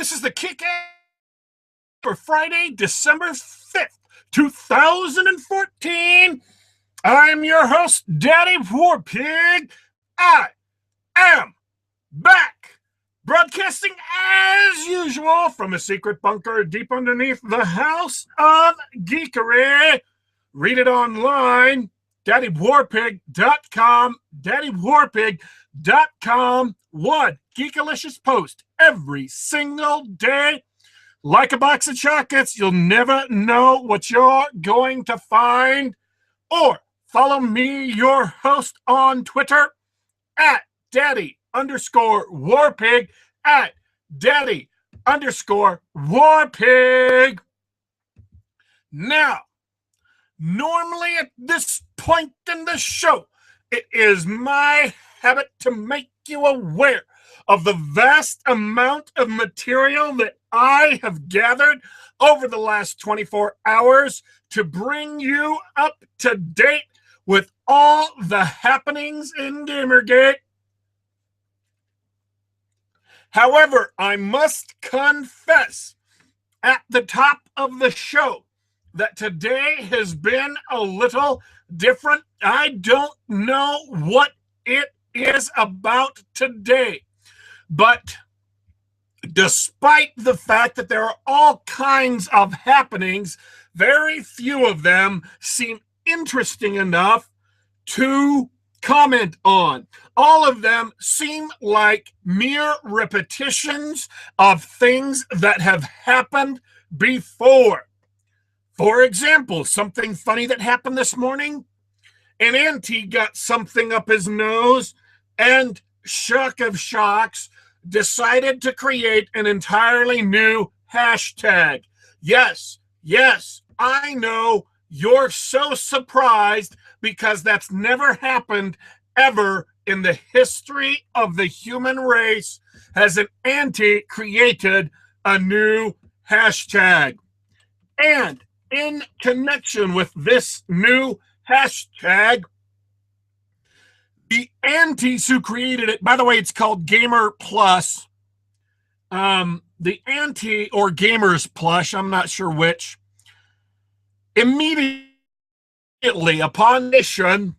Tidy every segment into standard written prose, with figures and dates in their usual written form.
This is the Kick for Friday, December 5th, 2014. I'm your host, Daddy Warpig. I am back, broadcasting as usual from a secret bunker deep underneath the house of geekery. Read it online, daddywarpig.com, daddywarpig.com. One Geekalicious post every single day. Like a box of chocolates, you'll never know what you're going to find. Or follow me, your host, on Twitter at daddy_warpig, at daddy_warpig. Now, normally at this point in the show, it is my habit to make you aware of the vast amount of material that I have gathered over the last 24 hours to bring you up to date with all the happenings in Gamergate. However, I must confess at the top of the show that today has been a little different. I don't know what it is about today, but despite the fact that there are all kinds of happenings, very few of them seem interesting enough to comment on. All of them seem like mere repetitions of things that have happened before. For example, something funny that happened this morning: an auntie got something up his nose and, shock of shocks, decided to create an entirely new hashtag. Yes, I know you're so surprised because that's never happened ever in the history of the human race has an auntie created a new hashtag. And in connection with this new hashtag, the aunties who created it, by the way, it's called Gamer Plus. The auntie or Gamers Plush, I'm not sure which, immediately upon mission,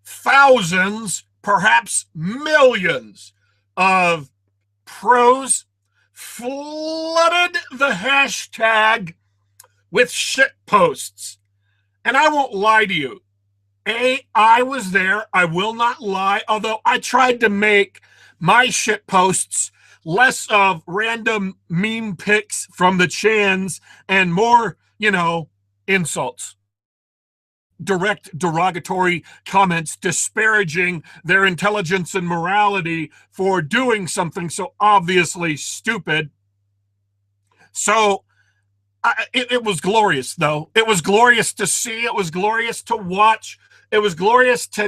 thousands, perhaps millions of pros flooded the hashtag with shit posts. And I won't lie to you. I was there. I will not lie. Although I tried to make my shit posts less of random meme pics from the Chans and more, insults. Direct derogatory comments disparaging their intelligence and morality for doing something so obviously stupid. So it was glorious, though. It was glorious to see. It was glorious to watch. It was glorious to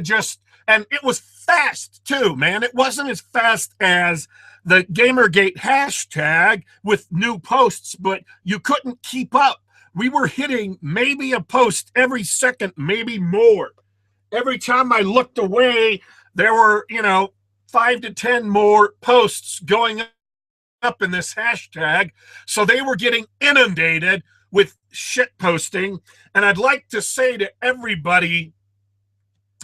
and it was fast, too, man. It wasn't as fast as the Gamergate hashtag with new posts, but you couldn't keep up. We were hitting maybe a post every second, maybe more. Every time I looked away, there were, 5 to 10 more posts going up in this hashtag. So they were getting inundated with shit posting. And I'd like to say to everybody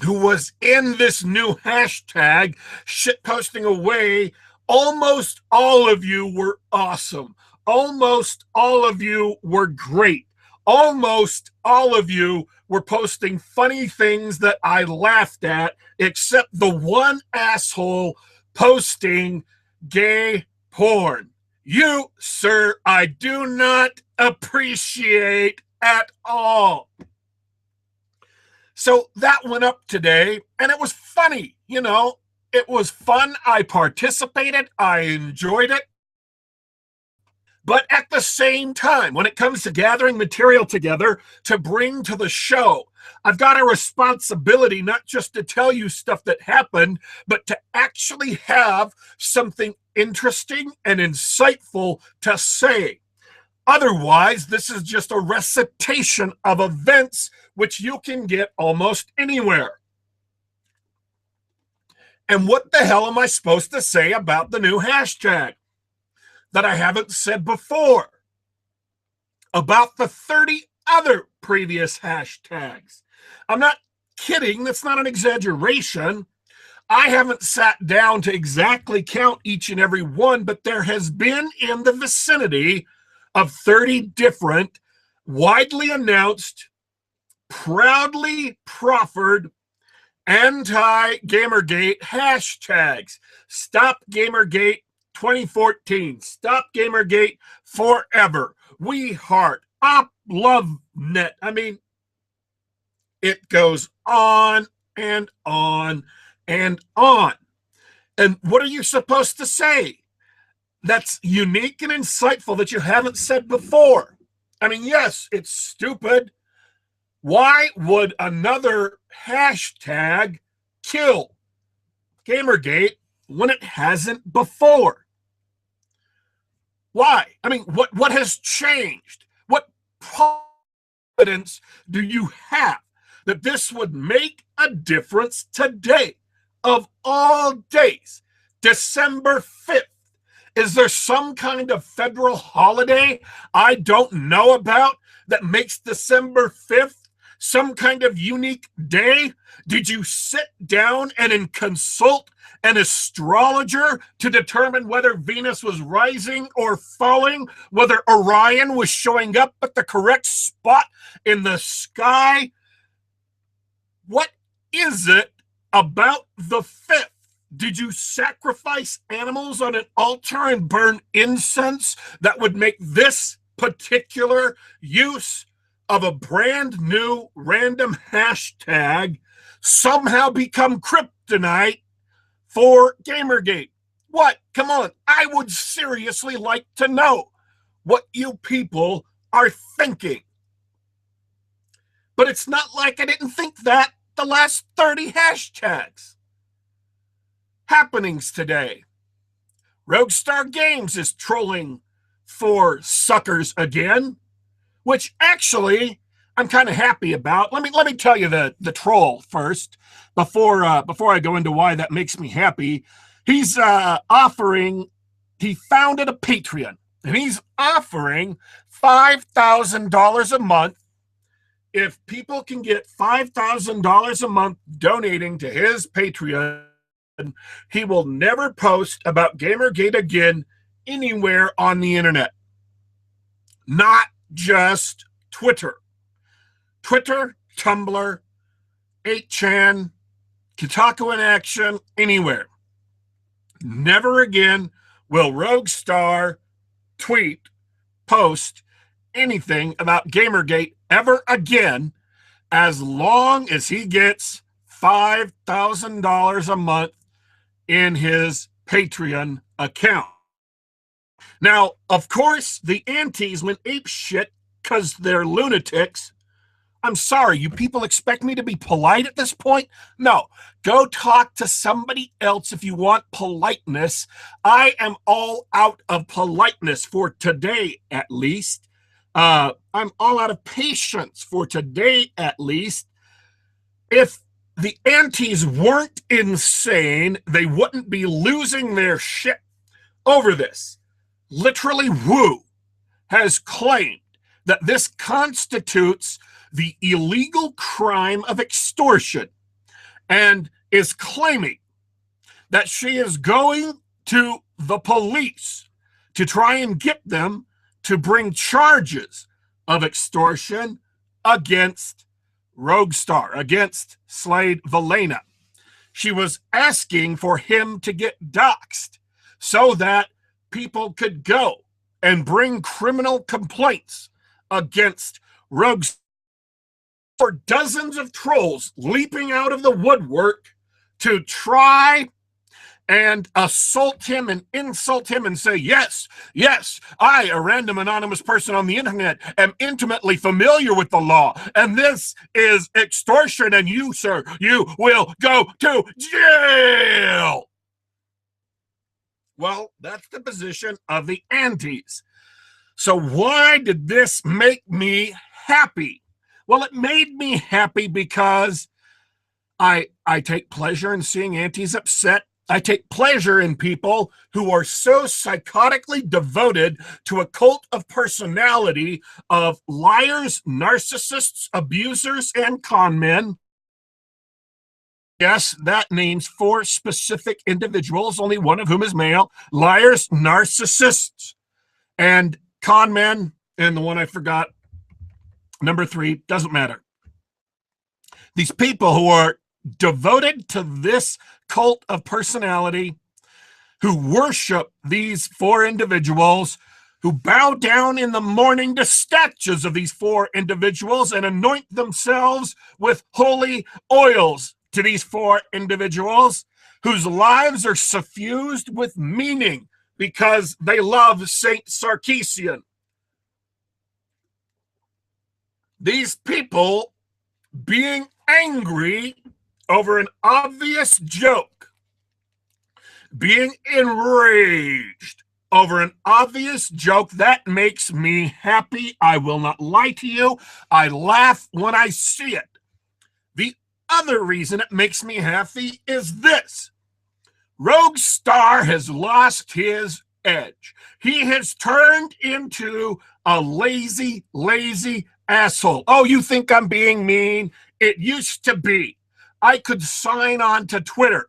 who was in this new hashtag shit posting away, almost all of you were awesome. Almost all of you were great. Almost all of you were posting funny things that I laughed at, except the one asshole posting gay porn. You, sir, I do not appreciate at all. So that went up today, and it was funny, It was fun. I participated. I enjoyed it. But at the same time, when it comes to gathering material together to bring to the show, I've got a responsibility not just to tell you stuff that happened, but to actually have something interesting and insightful to say. Otherwise, this is just a recitation of events which you can get almost anywhere. And what the hell am I supposed to say about the new hashtag? that I haven't said before about the 30 other previous hashtags. I'm not kidding. That's not an exaggeration. I haven't sat down to exactly count each and every one, but there has been in the vicinity of 30 different, widely announced, proudly proffered anti-Gamergate hashtags. Stop Gamergate 2014. Stop Gamergate forever. We Heart. Op Love Net. I mean, it goes on and on and on. And what are you supposed to say that's unique and insightful that you haven't said before? I mean, yes, it's stupid. Why would another hashtag kill Gamergate when it hasn't before? Why? I mean, what has changed? What confidence do you have that this would make a difference today, of all days, December 5th? Is there some kind of federal holiday I don't know about that makes December 5th some kind of unique day? Did you sit down and consult an astrologer to determine whether Venus was rising or falling, whether Orion was showing up at the correct spot in the sky? What is it about the 5th? Did you sacrifice animals on an altar and burn incense that would make this particular use of a brand new random hashtag somehow become kryptonite for Gamergate? What? Come on. I would seriously like to know what you people are thinking. But it's not like I didn't think that the last 30 hashtags. Happenings today. Roguestar Games is trolling for suckers again, which actually I'm kind of happy about. Let me tell you the troll first before I go into why that makes me happy. He's he founded a Patreon, and he's offering $5,000 a month. If people can get $5,000 a month donating to his Patreon, he will never post about Gamergate again anywhere on the internet. Not just Twitter. Twitter, Tumblr, 8chan, Kotaku in Action, anywhere. Never again will Roguestar tweet, post anything about Gamergate ever again, as long as he gets $5,000 a month in his Patreon account. Now, of course, the antis went apeshit because they're lunatics. I'm sorry, you people expect me to be polite at this point? No, go talk to somebody else if you want politeness. I am all out of politeness for today, at least. I'm all out of patience for today, at least. If the antis weren't insane, they wouldn't be losing their shit over this. Literally, Wu has claimed that this constitutes the illegal crime of extortion and is claiming that she is going to the police to try and get them to bring charges of extortion against Roguestar, against Slade Valena. She was asking for him to get doxxed so that people could go and bring criminal complaints against Roguestar. For dozens of trolls leaping out of the woodwork to try and assault him and insult him and say, yes, I, a random anonymous person on the internet, am intimately familiar with the law, and this is extortion, and you, sir, you will go to jail. Well, that's the position of the antis. So why did this make me happy? Well, it made me happy because I take pleasure in seeing antis upset. I take pleasure in people who are so psychotically devoted to a cult of personality of liars, narcissists, abusers, and con men. Yes, that names 4 specific individuals, only one of whom is male: liars, narcissists, and con men. And the one I forgot, number 3, doesn't matter. These people who are devoted to this cult of personality, who worship these 4 individuals, who bow down in the morning to statues of these 4 individuals and anoint themselves with holy oils to these 4 individuals, whose lives are suffused with meaning because they love Saint Sarkisian. These people being angry over an obvious joke, being enraged over an obvious joke, that makes me happy. I will not lie to you. I laugh when I see it. The other reason it makes me happy is this: Rogue Star has lost his edge. He has turned into a lazy asshole. Oh, you think I'm being mean? It used to be I could sign on to Twitter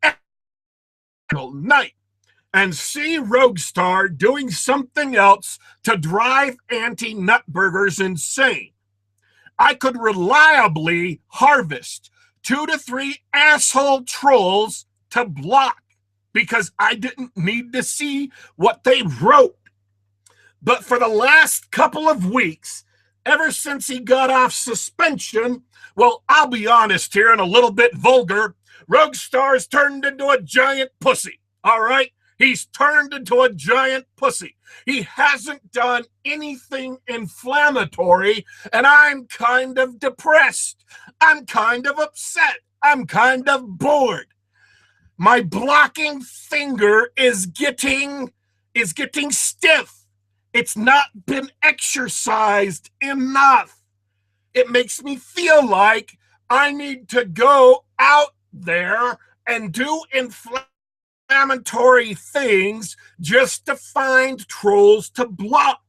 every night and see Rogue Star doing something else to drive anti-nutburgers insane. I could reliably harvest 2 to 3 asshole trolls to block because I didn't need to see what they wrote. But for the last couple of weeks, ever since he got off suspension, well, I'll be honest here and a little bit vulgar, Rogue Star's turned into a giant pussy, all right? He's turned into a giant pussy. He hasn't done anything inflammatory, and I'm kind of depressed. I'm kind of upset. I'm kind of bored. My blocking finger is getting stiff. It's not been exercised enough. It makes me feel like I need to go out there and do inflammatory things just to find trolls to block.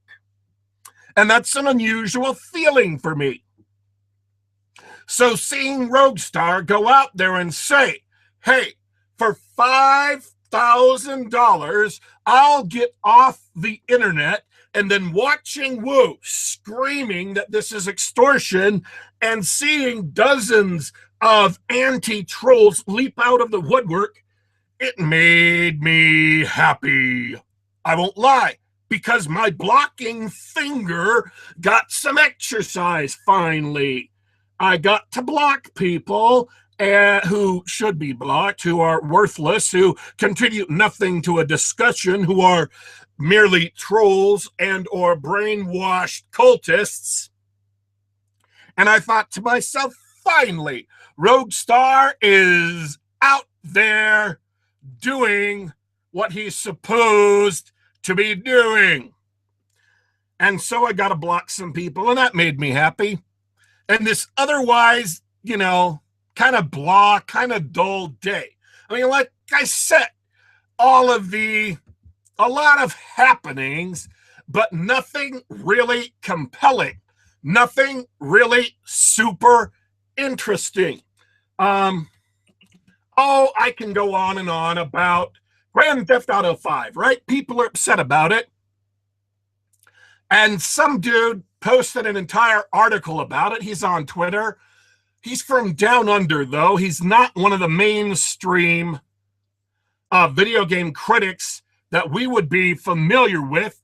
And that's an unusual feeling for me. So seeing Rogue Star go out there and say, hey, for $5,000, I'll get off the internet, and then watching Woo screaming that this is extortion and seeing dozens of anti-trolls leap out of the woodwork, it made me happy. I won't lie, because my blocking finger got some exercise finally. I got to block people who should be blocked, who are worthless, who contribute nothing to a discussion, who are merely trolls and or brainwashed cultists. And I thought to myself, finally, Rogue Star is out there doing what he's supposed to be doing. And so I got to block some people, and that made me happy. And this otherwise, kind of blah, kind of dull day. I mean, like I said, a lot of happenings, but nothing really compelling, nothing really super interesting. I can go on and on about Grand Theft Auto 5, right? People are upset about it. And some dude posted an entire article about it. He's on Twitter. He's from down under, though. He's not one of the mainstream video game critics that we would be familiar with.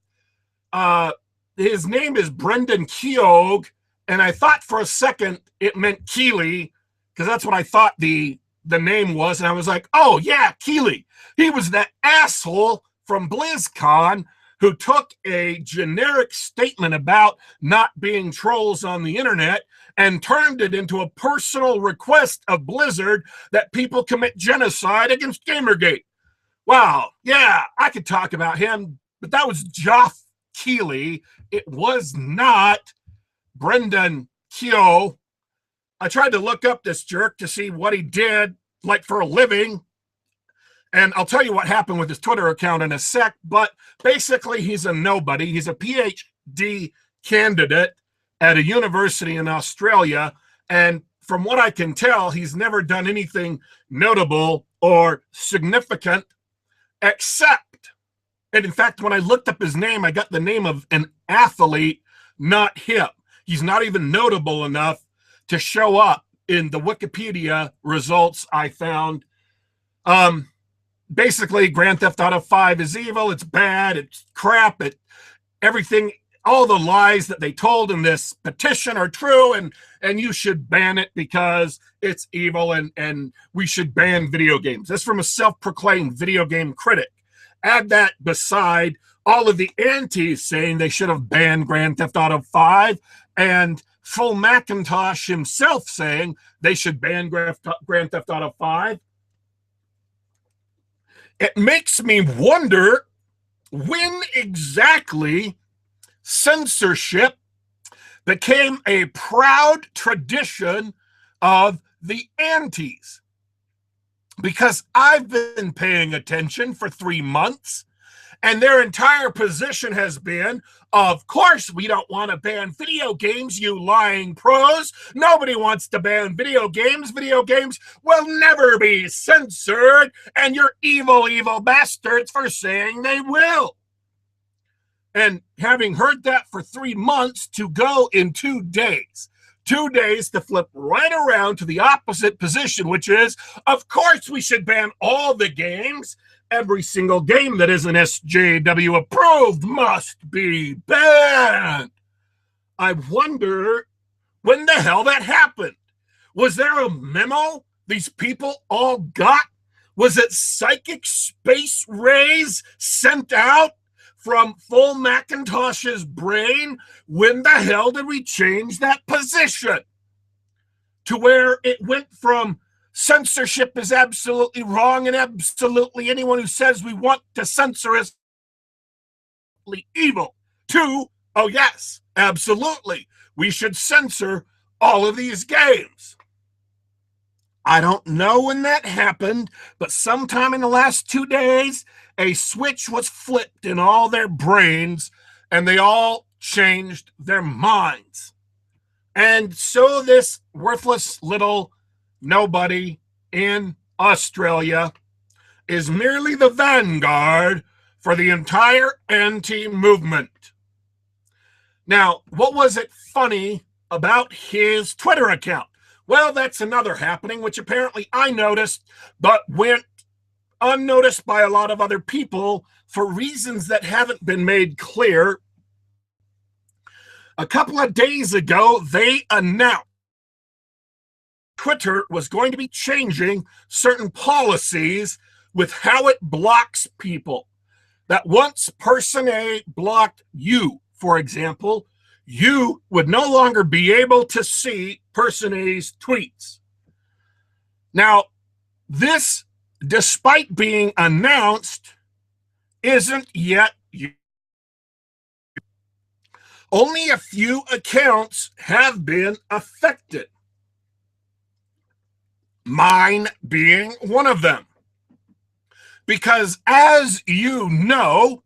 His name is Brendan Keogh, and I thought for a second it meant Keeley, because that's what I thought the name was. And I was like, oh, yeah, Keeley. He was that asshole from BlizzCon who took a generic statement about not being trolls on the internet and turned it into a personal request of Blizzard that people commit genocide against Gamergate. Wow, yeah, I could talk about him, but that was Geoff Keighley. It was not Brendan Keogh. I tried to look up this jerk to see what he did, like, for a living. And I'll tell you what happened with his Twitter account in a sec, but basically he's a nobody. He's a PhD candidate at a university in Australia. And from what I can tell, he's never done anything notable or significant except, and in fact, when I looked up his name, I got the name of an athlete, not him. He's not even notable enough to show up in the Wikipedia results I found. Basically, Grand Theft Auto 5 is evil, it's bad, it's crap, everything, all the lies that they told in this petition are true, and you should ban it because it's evil, and we should ban video games. That's from a self-proclaimed video game critic. Add that beside all of the antis saying they should have banned Grand Theft Auto 5, and Full Macintosh himself saying they should ban Grand Theft Auto 5. It makes me wonder when exactly censorship became a proud tradition of the antis. Because I've been paying attention for 3 months, and their entire position has been, of course we don't want to ban video games, you lying pros. Nobody wants to ban video games. Video games will never be censored, and you're evil, evil bastards for saying they will. And having heard that for 3 months, to go in 2 days, 2 days to flip right around to the opposite position, which is, of course we should ban all the games. Every single game that isn't SJW approved must be banned. I wonder when the hell that happened. Was there a memo these people all got? Was it psychic space rays sent out from Full Macintosh's brain? When the hell did we change that position to where it went from censorship is absolutely wrong and absolutely anyone who says we want to censor is evil to, oh yes, absolutely, we should censor all of these games? I don't know when that happened, but sometime in the last 2 days, a switch was flipped in all their brains and they all changed their minds. And so this worthless little nobody in Australia is merely the vanguard for the entire anti-movement. Now, what was it funny about his Twitter account? Well, that's another happening, which apparently I noticed, but went unnoticed by a lot of other people for reasons that haven't been made clear. A couple of days ago, they announced Twitter was going to be changing certain policies with how it blocks people. That once person A blocked you, for example, you would no longer be able to see person A's tweets. Now, this, despite being announced, isn't yet used. Only a few accounts have been affected, mine being one of them. Because as you know,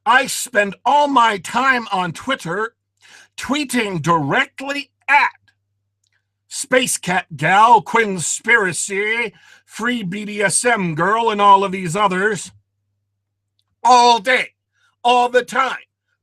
I spend all my time on Twitter tweeting directly at Space Cat Gal, Quinspiracy, Free BDSM Girl, and all of these others all day, all the time,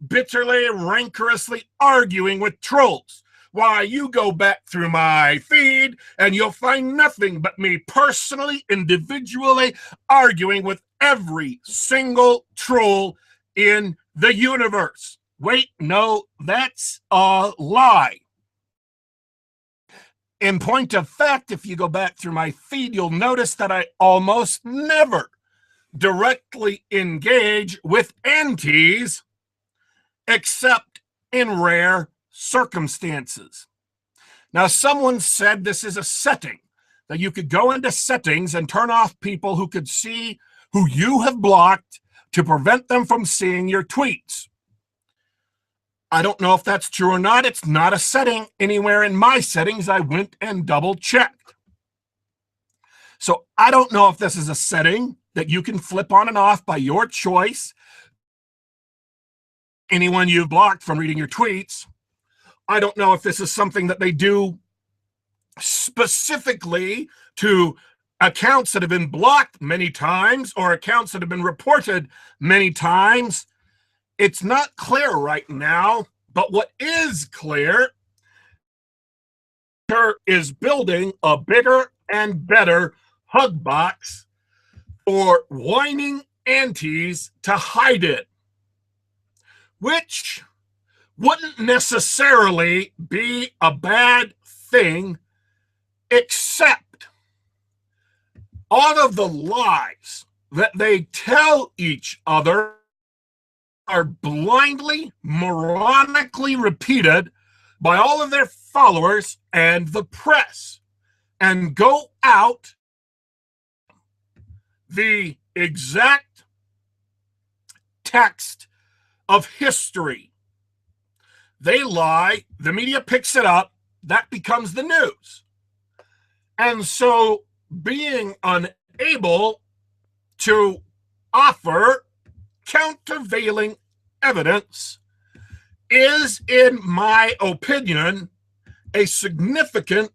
bitterly, rancorously arguing with trolls. Why, you go back through my feed and you'll find nothing but me personally, individually arguing with every single troll in the universe. Wait, no, that's a lie. In point of fact, if you go back through my feed, you'll notice that I almost never directly engage with antis except in rare circumstances. Now, someone said this is a setting, that you could go into settings and turn off people who could see who you have blocked to prevent them from seeing your tweets. I don't know if that's true or not. It's not a setting anywhere in my settings. I went and double checked. So I don't know if this is a setting that you can flip on and off by your choice. Anyone you've blocked from reading your tweets. I don't know if this is something that they do specifically to accounts that have been blocked many times or accounts that have been reported many times. It's not clear right now, but what is clear is building a bigger and better hug box for whining aunties to hide it, which wouldn't necessarily be a bad thing, except all of the lies that they tell each other are blindly, moronically repeated by all of their followers and the press, and go out the exact text of history. They lie, the media picks it up, that becomes the news. And so being unable to offer countervailing evidence is, in my opinion, a significant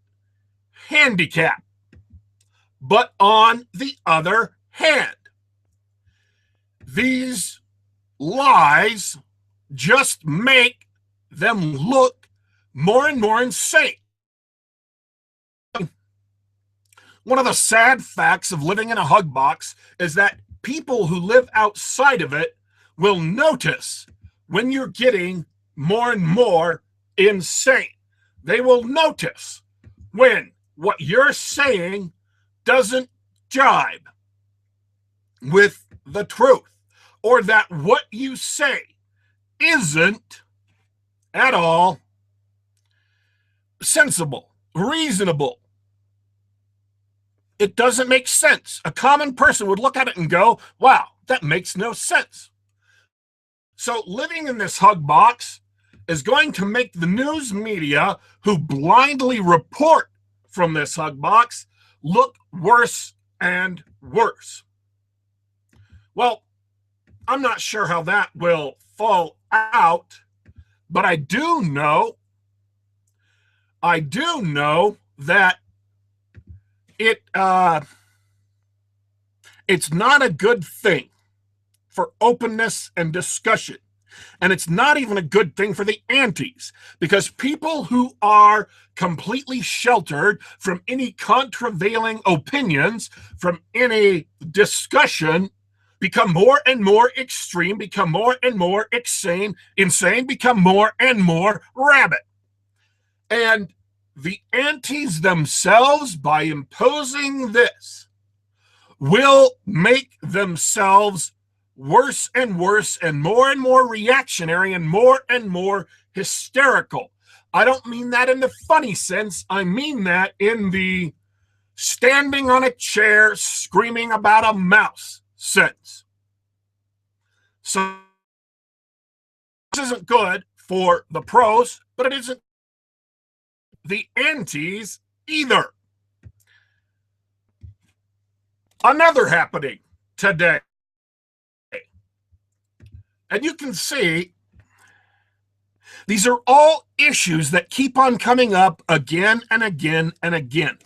handicap. But on the other hand, these lies just make them look more and more insane. One of the sad facts of living in a hug box is that people who live outside of it will notice when you're getting more and more insane. They will notice when what you're saying doesn't jibe with the truth, or that what you say isn't at all sensible, reasonable. It doesn't make sense. A common person would look at it and go, wow, that makes no sense. So living in this hug box is going to make the news media who blindly report from this hug box look worse and worse. Well, I'm not sure how that will fall out, but I do know that it's not a good thing for openness and discussion. And it's not even a good thing for the antis, because people who are completely sheltered from any contravailing opinions, from any discussion, become more and more extreme, become more and more insane, become more and more rabid. And the antis themselves, by imposing this, will make themselves worse and worse and more reactionary and more hysterical. I don't mean that in the funny sense. I mean that in the standing on a chair screaming about a mouse sense. So this isn't good for the pros, but it isn't the antis either. Another happening today. And you can see these are all issues that keep on coming up again and again and again.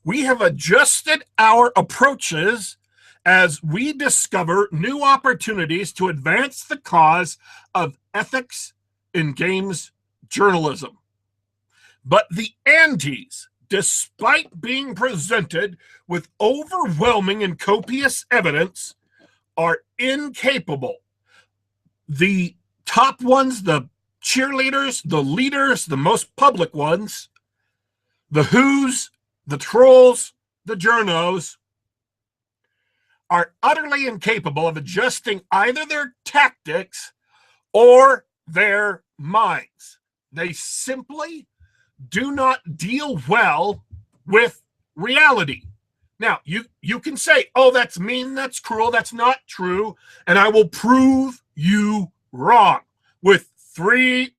We have adjusted our approaches as we discover new opportunities to advance the cause of ethics in games journalism. But the antis, despite being presented with overwhelming and copious evidence, are incapable. The top ones, the cheerleaders, the leaders, the most public ones, the who's, the trolls, the journos, are utterly incapable of adjusting either their tactics or their minds. They simply do not deal well with reality. Now, you can say, oh, that's mean, that's cruel, that's not true, and I will prove you wrong with 3.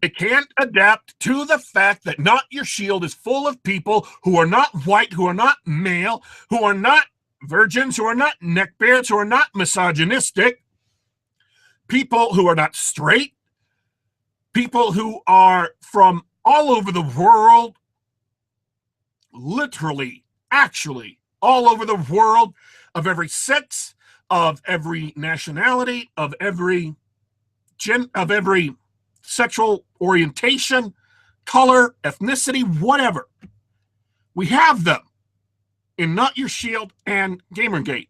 It can't adapt to the fact that Not Your Shield is full of people who are not white, who are not male, who are not virgins, who are not neckbeards, who are not misogynistic, people who are not straight, people who are from all over the world, literally, actually, all over the world, of every sex, of every nationality, of every sexual orientation, color, ethnicity, whatever. We have them in Not Your Shield and Gamergate.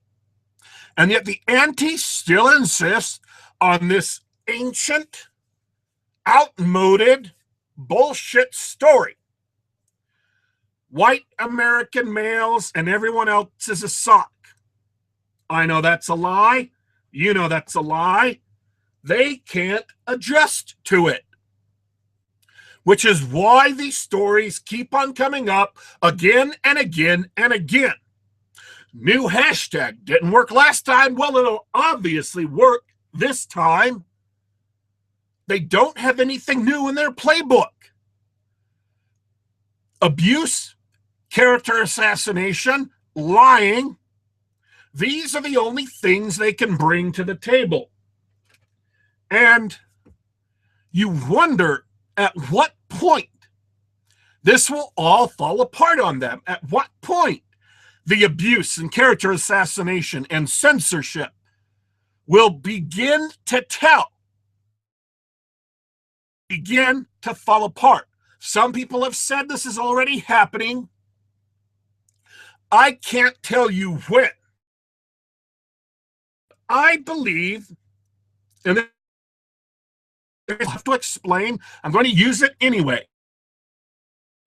And yet the anti still insists on this ancient, outmoded bullshit story. White American males and everyone else is a sock. I know that's a lie. You know that's a lie. They can't adjust to it. Which is why these stories keep on coming up again and again and again. New hashtag didn't work last time. Well, it'll obviously work this time. They don't have anything new in their playbook. Abuse, character assassination, lying. These are the only things they can bring to the table. And you wonder at what point this will all fall apart on them. At what point the abuse and character assassination and censorship will begin to fall apart. Some people have said this is already happening. I can't tell you when. I believe, and I have to explain, I'm going to use it anyway.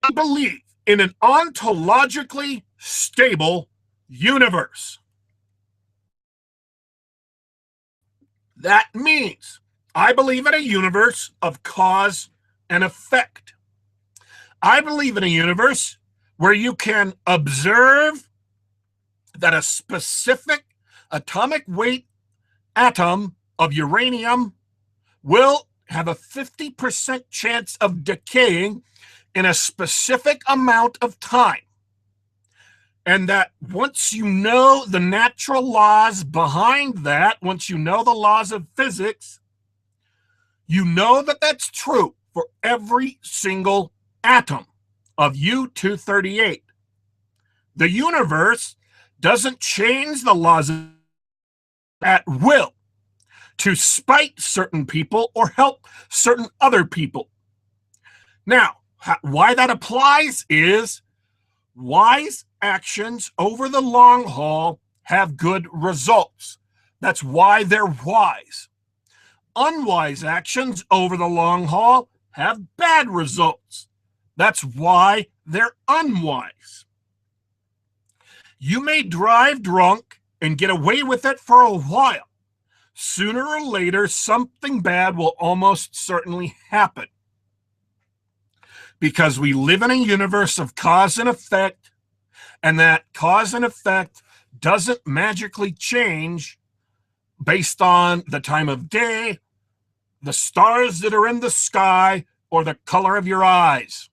I believe in an ontologically stable universe. That means I believe in a universe of cause and effect. I believe in a universe where you can observe that a specific atomic weight atom of uranium will have a 50% chance of decaying in a specific amount of time. And that once you know the natural laws behind that, once you know the laws of physics, you know that that's true for every single atom of U-238. The universe doesn't change the laws at will to spite certain people or help certain other people. Now, why that applies is wise actions over the long haul have good results. That's why they're wise. Unwise actions over the long haul have bad results. That's why they're unwise. You may drive drunk and get away with it for a while. Sooner or later, something bad will almost certainly happen. Because we live in a universe of cause and effect, and that cause and effect doesn't magically change based on the time of day, the stars that are in the sky, or the color of your eyes.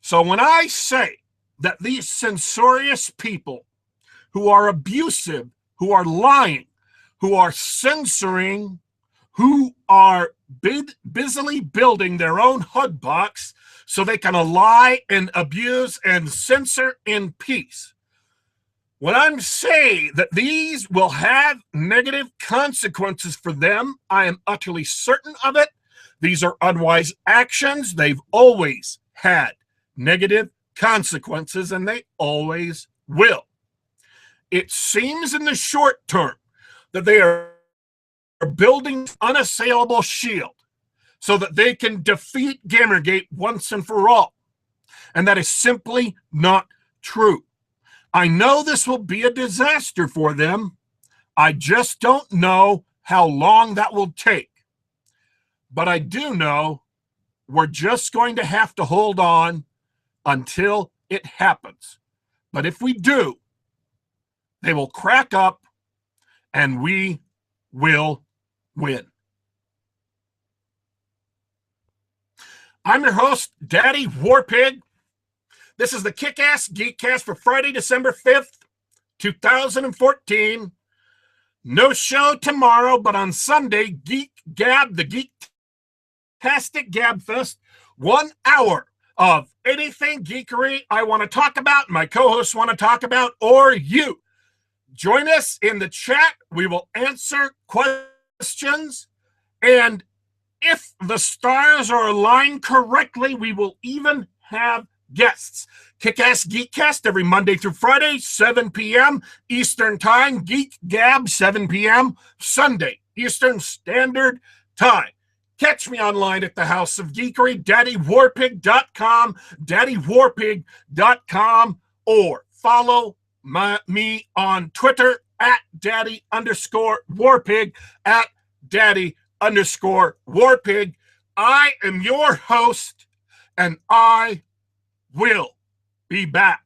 So when I say that these censorious people who are abusive, who are lying, who are censoring, who are busily building their own HUD box so they can lie and abuse and censor in peace. When I'm saying that these will have negative consequences for them, I am utterly certain of it. These are unwise actions. They've always had negative consequences, and they always will. It seems in the short term that they are building unassailable shield so that they can defeat Gamergate once and for all. And that is simply not true. I know this will be a disaster for them. I just don't know how long that will take. But I do know we're just going to have to hold on until it happens. But if we do, they will crack up and we will win. I'm your host, Daddy Warpig. This is the Kick-Ass Geekcast for Friday, December 5th, 2014. No show tomorrow, but on Sunday, Geek Gab, the Geek-tastic Gab Fest, 1 hour of anything geekery I want to talk about, my co-hosts want to talk about, or you. Join us in the chat. We will answer questions, and if the stars are aligned correctly, we will even have guests. Kick-Ass Geekcast every Monday through Friday, 7 p.m. Eastern Time. Geek Gab, 7 p.m. Sunday, Eastern Standard Time. Catch me online at the House of Geekery, daddywarpig.com, daddywarpig.com, or follow me on Twitter at daddy_warpig, at daddy_warpig. I am your host, and I will be back.